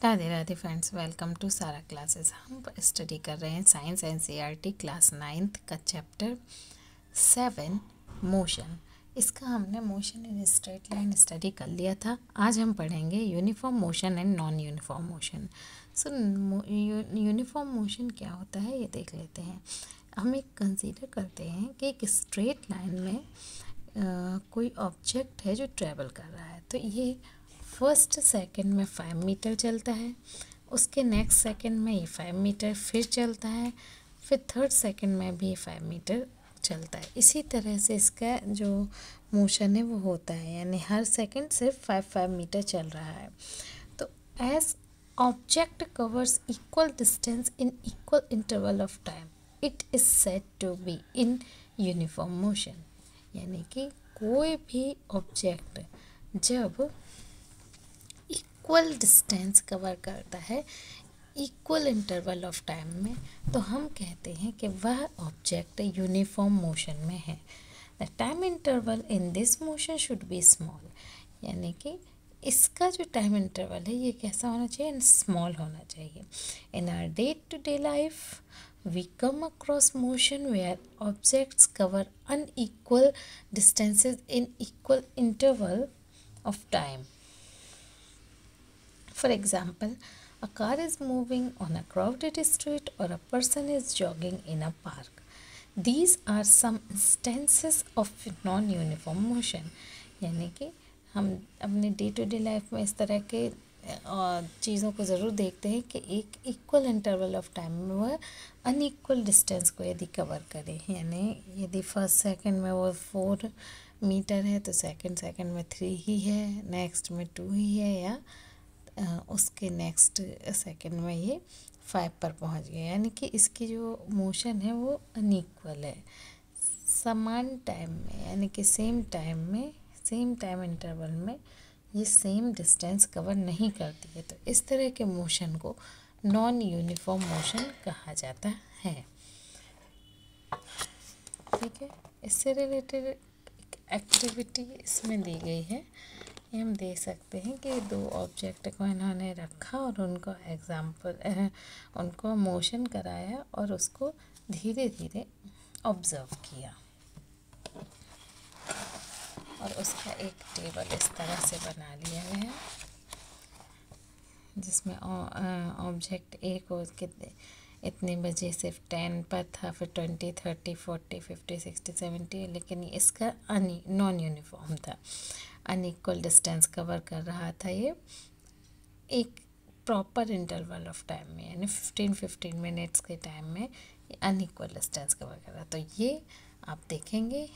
Radhe Radhe friends, welcome to Sara classes. हम study कर रहे हैं साइंस एनसीईआरटी क्लास 9th का चैप्टर 7 मोशन। इसका हमने motion in straight line study कर लिया था। आज हम पढ़ेंगे uniform motion and non uniform motion. So uniform motion क्या होता है ये देख लेते हैं। हम एक कंसीडर करते हैं कि एक स्ट्रेट लाइन में कोई ऑब्जेक्ट है जो ट्रेवल कर रहा है। तो ये फर्स्ट सेकंड में 5 मीटर चलता है, उसके नेक्स्ट सेकंड में ये 5 मीटर फिर चलता है, फिर थर्ड सेकंड में भी 5 मीटर चलता है। इसी तरह से इसका जो मोशन है वो होता है, यानी हर सेकंड सिर्फ 5 मीटर चल रहा है। तो as object covers equal distance in equal interval of time, it is said to be in uniform motion. यानी कि कोई भी ऑब्जेक्ट जब इक्वल डिस्टेंस कवर करता है इक्वल इंटरवल ऑफ टाइम में, तो हम कहते हैं कि वह ऑब्जेक्ट यूनिफॉर्म मोशन में है। The time interval in this motion should be small, यानी कि इसका जो टाइम इंटरवल है ये कैसा होना चाहिए, स्मॉल होना चाहिए। In our day to day life we come across motion where objects cover unequal distances in equal interval of time. For example, a car is moving on a crowded street or a person is jogging in a park. These are some instances of non-uniform motion. यानी कि हम अपने day to day life में इस तरह के चीज़ों को ज़रूर देखते हैं कि एक इक्वल इंटरवल ऑफ टाइम में वह अनइक्वल डिस्टेंस को यदि कवर करे। यानी यदि फर्स्ट सेकंड में वो 4 मीटर है तो सेकंड में 3 ही है, नेक्स्ट में 2 ही है, या उसके नेक्स्ट सेकंड में ये 5 पर पहुंच गया। यानी कि इसकी जो मोशन है वो अनइक्वल है समान टाइम में, यानी कि सेम टाइम इंटरवल में ये सेम डिस्टेंस कवर नहीं करती है। तो इस तरह के मोशन को नॉन यूनिफॉर्म मोशन कहा जाता है। ठीक है, इससे रिलेटेड एक्टिविटी इसमें दी गई है। ये हम देख सकते हैं कि 2 ऑब्जेक्ट को इन्होंने रखा और उनको मोशन कराया और उसको धीरे धीरे ऑब्ज़र्व किया, और उसका एक टेबल इस तरह से बना लिया गया जिसमें ऑब्जेक्ट ए को इतने बजे सिर्फ 10 पर था, फिर 20, 30, 40, 50, 60, 70, लेकिन इसका नॉन यूनिफॉर्म था, अनइक्वल डिस्टेंस कवर कर रहा था ये एक प्रॉपर इंटरवल ऑफ टाइम में, यानी 15 मिनट्स के टाइम में अनइक्वल डिस्टेंस कवर कर रहा। तो ये आप देखेंगे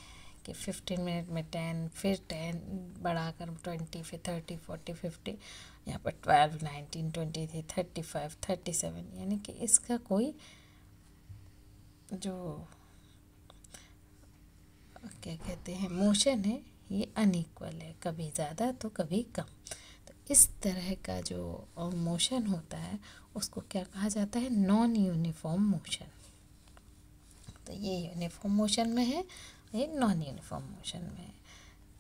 कि 15 मिनट में 10, फिर 10 बढ़ाकर 20, फिर 30, 40, 50, यहाँ पर 12, 19, 23, 35, 37, यानी कि इसका कोई जो क्या कहते हैं मोशन है ये अनइक्वल है, कभी ज़्यादा तो कभी कम। तो इस तरह का जो मोशन होता है उसको क्या कहा जाता है, नॉन यूनिफॉर्म मोशन। तो ये यूनिफॉर्म मोशन में है, ये नॉन यूनिफॉर्म मोशन में है।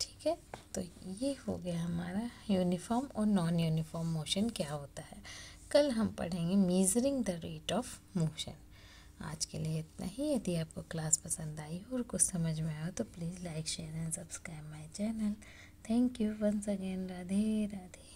ठीक है, तो ये हो गया हमारा यूनिफॉर्म और नॉन यूनिफॉर्म मोशन क्या होता है। कल हम पढ़ेंगे measuring the rate of motion. आज के लिए इतना ही। यदि आपको क्लास पसंद आई हो और कुछ समझ में आया तो please like, share and subscribe my channel. Thank you once again. Radhe Radhe.